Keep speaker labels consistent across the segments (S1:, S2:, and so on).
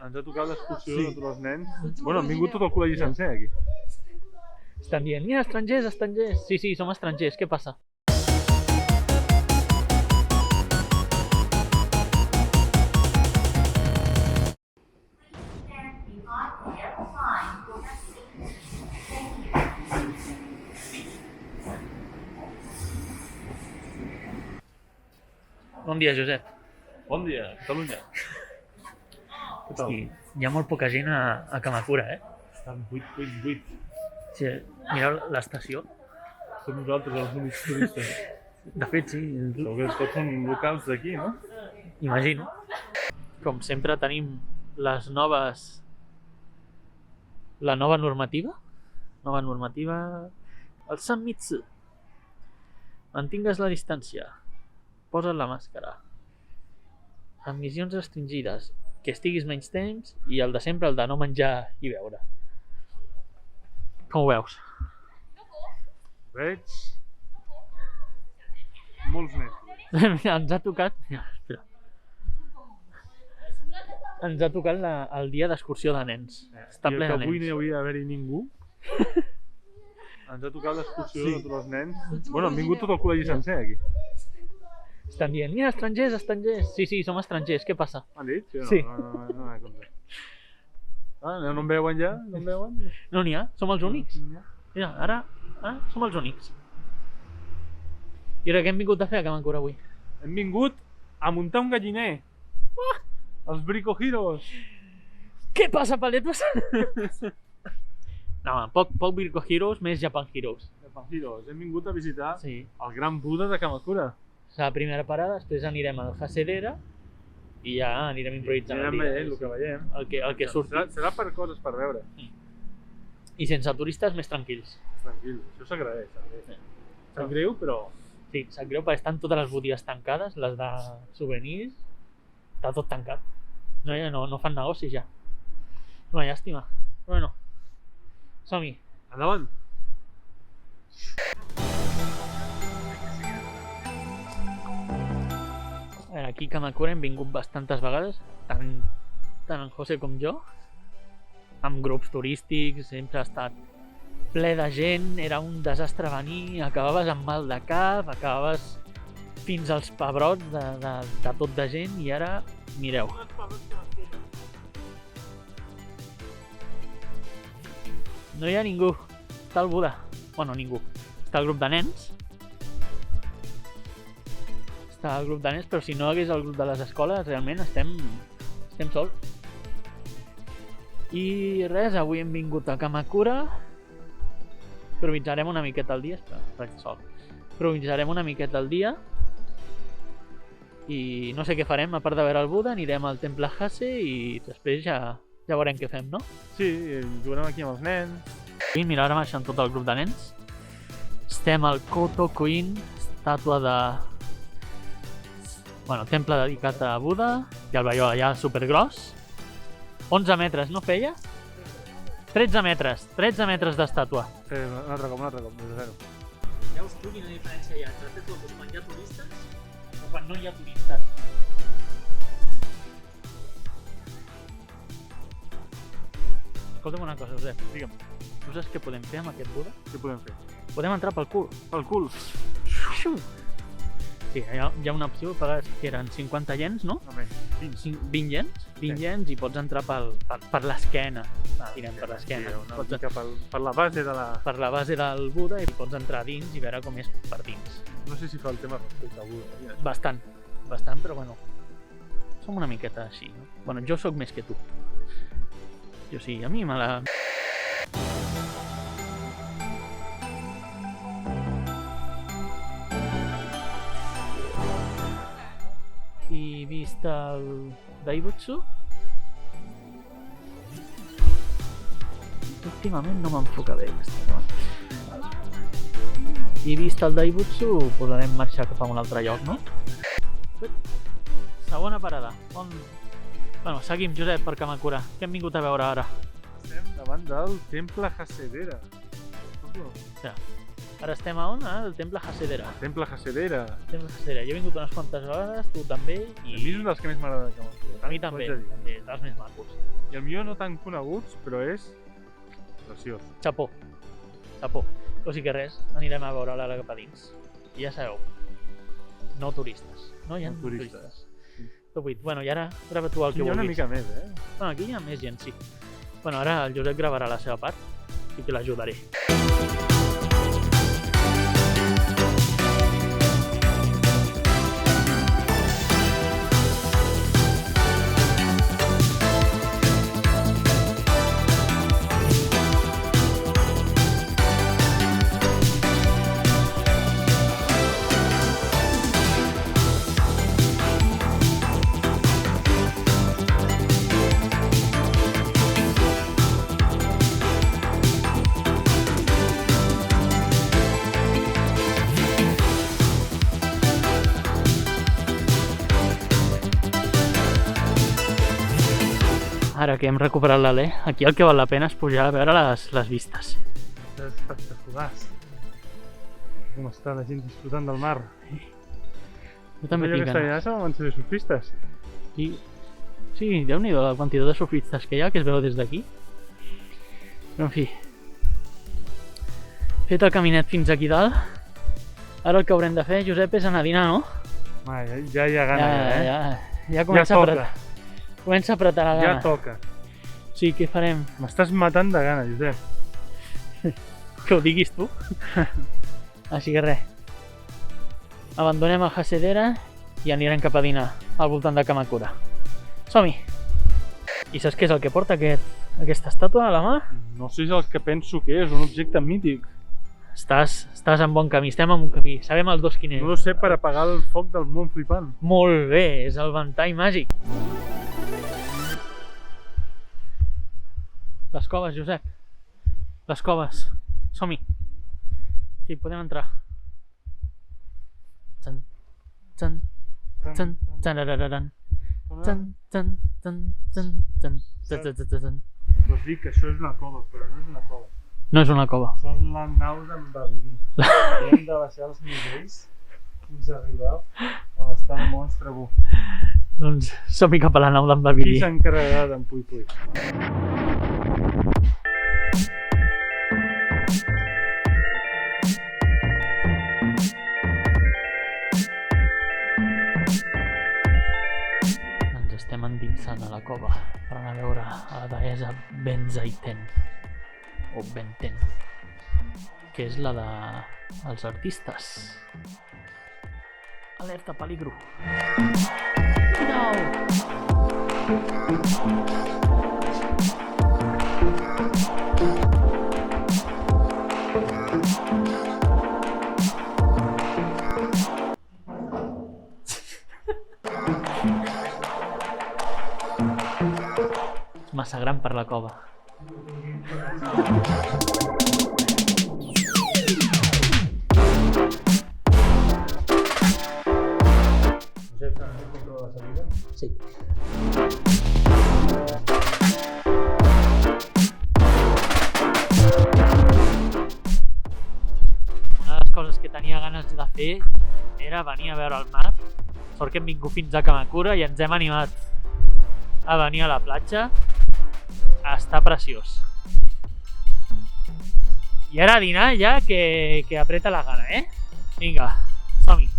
S1: Ens ha tocat l'excursió de tots els nens. Bueno, han vingut tot el col·legi sencer aquí.
S2: Estan dient, mira, estrangers, estrangers. Sí, sí, som estrangers, què passa? Bon dia, Josep.
S1: Bon dia, Catalunya. Què tal?
S2: Hosti, hi ha molt poca gent a Kamakura,
S1: Estan 8.
S2: Sí, mireu l'estació.
S1: Som nosaltres els únics turistes.
S2: De fet, sí,
S1: Segur que tots són locals d'aquí, no?
S2: imagino. Com sempre tenim la nova normativa. El Sanmitsu. Mantingues la distància. Posa't la màscara. Admissions restringides. Que estiguis menys temps i el de sempre, el de no menjar i beure. Com ho veus?
S1: Veig molts nens.
S2: Mira, ens ha tocat... Mira, espera. Ens ha tocat el dia d'excursió de nens. Està ple de
S1: Avui no
S2: nens.
S1: hi hauria d'haver-hi ningú. Ens ha tocat l'excursió de tots els nens. Bueno, han vingut tot el col·legi sencer aquí.
S2: Estan dient, mira, estrangers, estrangers. Sí, sí, som estrangers, què passa?
S1: Han dit?
S2: Sí.
S1: No, compte. No em veuen ja? No em veuen?
S2: No n'hi ha, som els únics. Mira, ara som els únics. I ara què hem vingut a fer a Kamakura avui?
S1: Hem vingut a muntar un galliner. Els Brico Heroes.
S2: Què passa, paletos? No, poc Virgo Heroes, més Japan Heroes.
S1: Japan Heroes. Hem vingut a visitar
S2: Sí.
S1: el gran Buda de Kamakura.
S2: La primera parada, després anirem al Hasedera i ja anirem improvisant
S1: Anirem veient el que veiem.
S2: el que surti.
S1: Serà per coses per veure.
S2: I sense turistes més tranquils.
S1: Tranquil, això s'agraeix. Sap greu, però...
S2: Sí, sap greu perquè estan totes les botigues tancades, les de souvenirs, està tot tancat. No fan negoci ja. Una llàstima. Bueno, som-hi.
S1: Endavant!
S2: Aquí a Kamakura hem vingut bastantes vegades, tant en José com jo, amb grups turístics, sempre ha estat ple de gent, era un desastre venir, acabaves amb mal de cap, acabaves fins als pebrots de tot de gent i ara, mireu. No hi ha ningú, està el Buda, bueno, ningú, està el grup de nens, però si no hagués el grup de les escoles, realment estem sols. I res, avui hem vingut a Kamakura, improvisarem una miqueta al dia, improvisarem una miqueta al dia i no sé què farem, a part de veure el Buda, anirem al temple Hase i després ja veurem què fem, no?
S1: Sí, jugarem aquí amb els nens.
S2: I mira, ara marxant tot el grup de nens. Estem al Kotokuin, estàtua de... Bueno, temple dedicat a Buda, ja el veieu allà supergros. 11 metres, no feia? 13 metres d'estàtua.
S1: Sí, un altre cop, des de zero.
S2: Veus tu quina diferència hi ha entre fer fotos quan hi ha turistes o quan no hi ha turistes? Escolta'm una cosa, Josep.
S1: Digue'm,
S2: Tu saps què podem fer amb aquest Buda?
S1: què podem fer?
S2: Podem entrar pel cul.
S1: Pel cul.
S2: Sí, hi ha una opció, pagues que eren 50 iens, no?
S1: No, menys, 20.
S2: 20 iens? 20 iens i pots entrar per l'esquena. Tirem per l'esquena.
S1: Sí, una mica per la base de la...
S2: Per la base del Buda i pots entrar dins i veure com és per dins.
S1: No sé si fa el tema respecte a Buda.
S2: Bastant, però bueno, som una miqueta així, no? Bueno, jo sóc més que tu. Jo sí, a mi me la... I vist el Daibutsu, últimament no m'enfoca bé i vist el Daibutsu podrem marxar cap a un altre lloc, no? Segona parada. Bueno, seguim, Josep, per Kamakura. Què hem vingut a veure ara?
S1: Estem davant del temple Hasedera.
S2: Ja. Ara estem a on? Al Temple Hasedera.
S1: Temple Hasedera.
S2: Temple Hasedera. Jo he vingut unes quantes vegades, tu també,
S1: A mi és un dels que més m'agrada de Kamakura.
S2: a mi també,
S1: Ho haig de dir.
S2: també, dels més macos.
S1: I el millor no tan coneguts, però és preciós.
S2: Xapó. Xapó. O sigui que res, anirem a veure l'ara cap a dins. I ja sabeu, no turistes. No hi ha
S1: No turistes.
S2: turistes.
S1: Sí.
S2: Top 8. Bueno, i ara grava tu el
S1: Aquí
S2: que
S1: hi ha una
S2: vulguis.
S1: mica més,
S2: Bueno, aquí hi ha més gent, sí. Bueno, ara el Josep gravarà la seva part i que l'ajudaré. Ara que hem recuperat l'alè, aquí el que val la pena és pujar a veure les vistes.
S1: És espectacular. Com està la gent disfrutant del mar.
S2: Jo també
S1: Allò
S2: tinc
S1: que està
S2: ganes.
S1: allà van ser surfistes.
S2: I... Sí, Déu-n'hi-do la quantitat de surfistes que hi ha, que es veu des d'aquí. Però en fi. Fet el caminet fins aquí dalt, ara el que haurem de fer, Josep, és anar a dinar, no?
S1: Home, ja hi ha gana,
S2: Ja comença
S1: Ja
S2: a
S1: toca.
S2: apretar. Comença a apretar la
S1: Ja
S2: gana.
S1: toca.
S2: Sí, què farem?
S1: M'estàs matant de gana, Josep.
S2: Que ho diguis tu. Així que res. Abandonem el Hasedera i anirem cap a dinar al voltant de Kamakura. Som-hi! I saps què és el que porta aquesta estàtua a la mà?
S1: No sé si és el que penso que és, un objecte mític.
S2: Estàs en bon camí, estem en bon camí. Sabem els dos quin és.
S1: No ho sé, per apagar el foc del món flipant.
S2: Molt bé, és el ventall màgic. Les coves, Josep. Les coves. Som-hi. Aquí, podem entrar. Txan, txan, txan, txarararan. Txan, txan, txan, txan, txan, txan, txan, txan, txan.
S1: Us dic que això és una cova, però no és una cova.
S2: No és una cova.
S1: Això és la nau d'en Babilí. Hem de baixar els nivells fins a arribar on està el monstre Bu.
S2: Doncs som-hi cap a la nau d'en
S1: Qui
S2: Babilí.
S1: s'encarregarà d'en Pui Pui?
S2: Ens estem endinsant a la cova per anar a veure a la deessa Benzaiten o Benten, que és la dels artistes. Alerta peligro. No! És massa gran per la cova.
S1: Josep, s'ha de controlar la salida?
S2: Sí. Una de les coses que tenia ganes de fer era venir a veure el mar. Sort que hem vingut fins a Kamakura i ens hem animat a venir a la platja. Està preciós. I ara a dinar ja que apreta la gana, eh? Vinga, som-hi.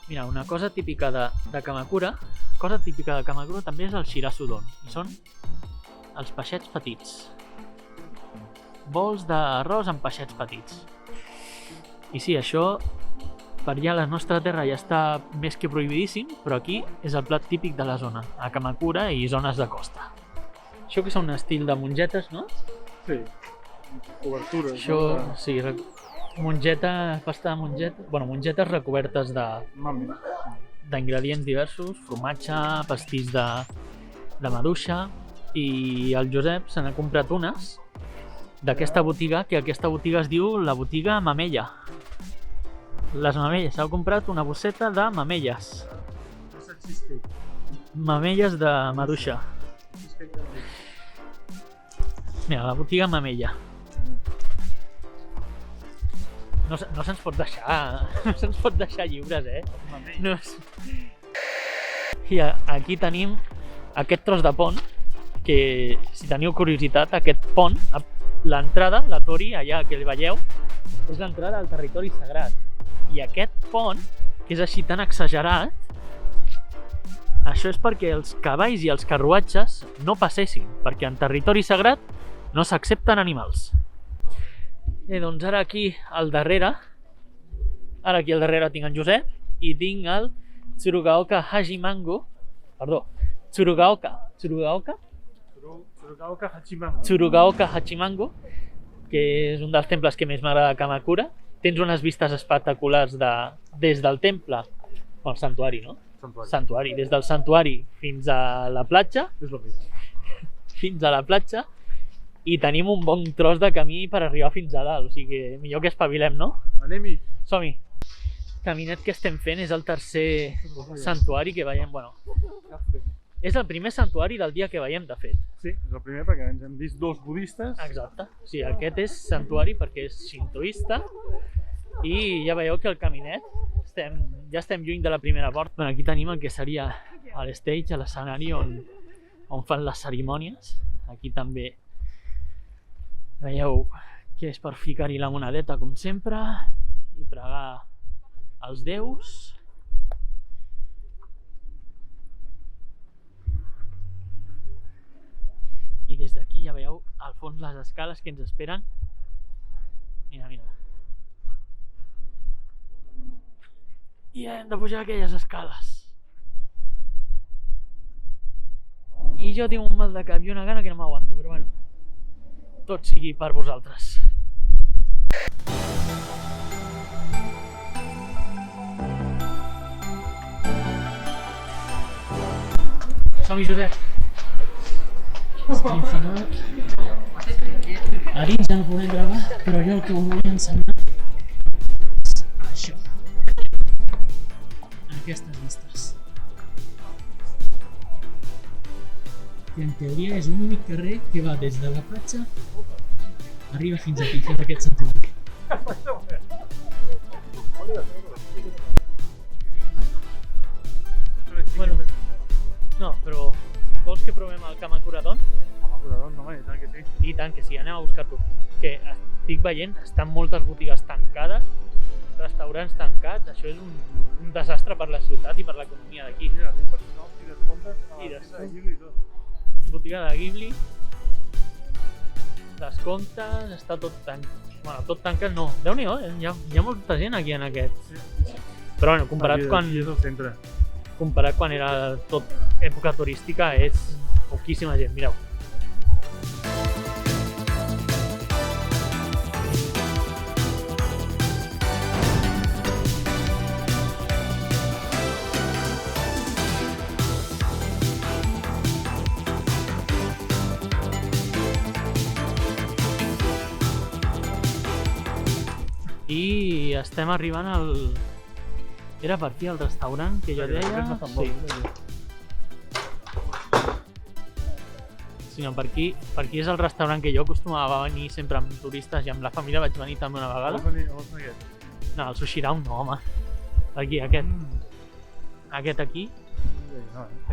S2: Mira, una cosa típica de Kamakura, també és el shirasudon, i són els peixets petits. Bols d'arròs amb peixets petits. I sí, això per allà a la nostra terra ja està més que prohibidíssim, però aquí és el plat típic de la zona, a Kamakura i zones de costa. Això que és un estil de mongetes, no?
S1: Sí. Obertures.
S2: Això, sí, mongeta, pasta de mongeta, bueno, mongetes recobertes
S1: Mami.
S2: d'ingredients diversos, formatge, pastís de maduixa, i el Josep se n'ha comprat unes d'aquesta botiga, que aquesta botiga es diu la botiga Mamella. les mamelles. Heu comprat una bosseta de mamelles.
S1: No sé cheesecake.
S2: Mamelles de maduixa.
S1: Cheesecake de ric.
S2: Mira, la botiga mamella. No se'ns pot deixar... No se'ns pot deixar lliures,
S1: Mamell.
S2: No. I aquí tenim aquest tros de pont, que si teniu curiositat, aquest pont, l'entrada, la tori, allà que el veieu, és l'entrada al territori sagrat. I aquest pont, que és així tan exagerat, això és perquè els cavalls i els carruatges no passessin, perquè en territori sagrat no s'accepten animals. Doncs ara aquí al darrere, tinc en Josep i tinc el Tsurugaoka Hachimangu,
S1: Tsurugaoka Hachimangu.
S2: Tsurugaoka Hachimangu, que és un dels temples que més m'agrada de Kamakura. Tens unes vistes espectaculars des del temple, el santuari, no? Santuari. Des del santuari fins a la platja.
S1: És el mateix.
S2: Fins a la platja. I tenim un bon tros de camí per arribar fins a dalt, o sigui que millor que espavilem, no?
S1: Anem-hi.
S2: Som-hi. El caminet que estem fent és el tercer santuari que veiem, bueno, és el primer santuari del dia que veiem, de fet.
S1: Sí, és el primer perquè ens hem vist dos budistes.
S2: Exacte. O sigui, aquest és santuari perquè és shintoista i ja veieu que el caminet ja estem lluny de la primera porta. Bueno, aquí tenim el que seria l'stage, l'escenari on fan les cerimònies. Aquí també veieu que és per ficar-hi la monedeta, com sempre, i pregar als déus. I des d'aquí ja veieu al fons les escales que ens esperen. Mira, mira. I hem de pujar aquelles escales. I jo tinc un mal de cap i una gana que no m'aguanto, però bueno, tot sigui per vosaltres. Som-hi, Josep. Estem finat. A dins ja no podem gravar, però jo el que us volia ensenyar és això. Aquestes vistes. Que en teoria és un únic carrer que va des de la platja arriba fins aquí, fins a aquest santuari. Bueno, no, però vols que provem el Kamakuradon?
S1: Kamakuradon, home, i tant que sí.
S2: I tant que sí, anem a buscar-lo. Que estic veient, estan moltes botigues tancades, restaurants tancats, això és un desastre per la ciutat i per l'economia d'aquí.
S1: Mira, 20% off i descomptes a la
S2: descomptes.
S1: de Ghibli i tot.
S2: Botiga de Ghibli, descomptes, està tot tancat. Bueno, tot tancat no, Déu-n'hi-do, hi ha molta gent aquí en aquest.
S1: Sí.
S2: Però bueno, comparat
S1: Aquí és el centre.
S2: quan era tot època turística és poquíssima gent, mireu. I estem arribant al... Era per aquí el restaurant que jo deia? Sí. Sí, no, per aquí és el restaurant que jo acostumava a venir sempre amb turistes i amb la família vaig venir també una vegada.
S1: Vols venir aquest?
S2: No, el Sushi Round no, home. Aquí, aquest. Aquest aquí.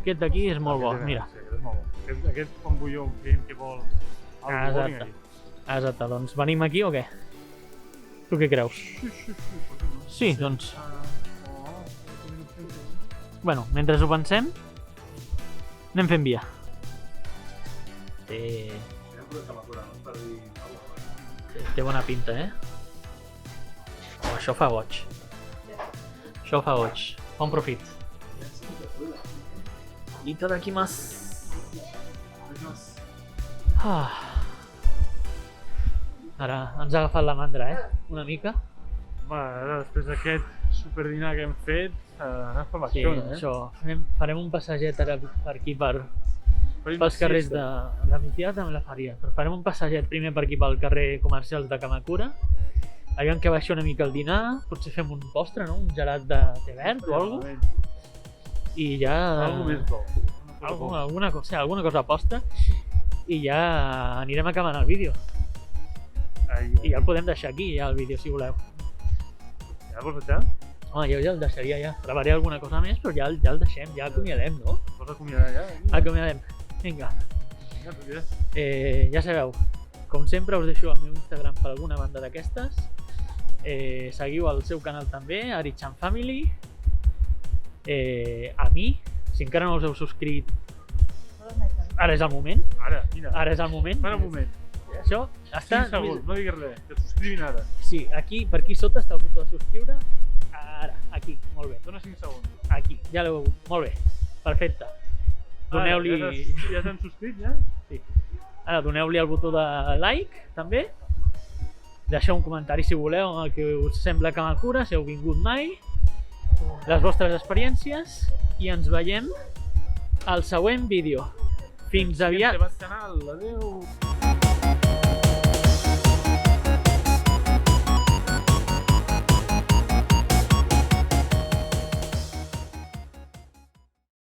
S2: Aquest d'aquí és molt bo, mira.
S1: Sí, aquest és molt bo. Aquest quan vull jo un client que vol algo bo, vinc aquí.
S2: Exacte, doncs venim aquí o què? Tu què creus? Sí, doncs... Bueno, mentre ho pensem, anem fent via. Té bona pinta, Oh, això fa goig. Això fa goig. Bon profit. Itadakimasu. Ara ens ha agafat la mandra, una mica.
S1: Home, ara després d'aquest superdinar que hem fet, anem per
S2: Sí,
S1: Barcelona,
S2: això. Farem un passeget ara per aquí, pels carrers de... La migdia també la faria, però farem un passeget primer per aquí pel carrer comercials de Kamakura. aviam que baixi una mica el dinar, potser fem un postre, no? Un gelat de té verd o alguna cosa. I ja...
S1: Algo més dolç.
S2: alguna cosa postre. I ja anirem acabant el vídeo. I ja el podem deixar aquí, ja el vídeo, si voleu.
S1: Ja el vols deixar?
S2: Home, jo ja el deixaria, ja. Gravaré alguna cosa més, però ja el deixem, ja acomiadem, no?
S1: Vols acomiadar ja?
S2: Acomiadem. Vinga.
S1: Vinga, tu diràs.
S2: Ja sabeu, com sempre us deixo el meu Instagram per alguna banda d'aquestes. Seguiu el seu canal també, Arichan Family. A mi, si encara no us heu subscrit, ara és el moment.
S1: Ara, mira.
S2: Ara és el moment.
S1: Para un moment.
S2: Això està...
S1: 5 segons, no digues res. Que es subscrivin ara.
S2: Sí, aquí, per aquí sota està el botó de subscriure. Ara, aquí, molt bé.
S1: Dona 5 segons.
S2: Aquí, ja l'heu... Molt bé, perfecte. Doneu-li...
S1: Ja s'han subscrit, ja?
S2: Sí. Ara doneu-li el botó de like, també. Deixeu un comentari si voleu en el que us sembla Kamakura, si heu vingut mai, les vostres experiències, i ens veiem al següent vídeo. Fins aviat!
S1: Adéu!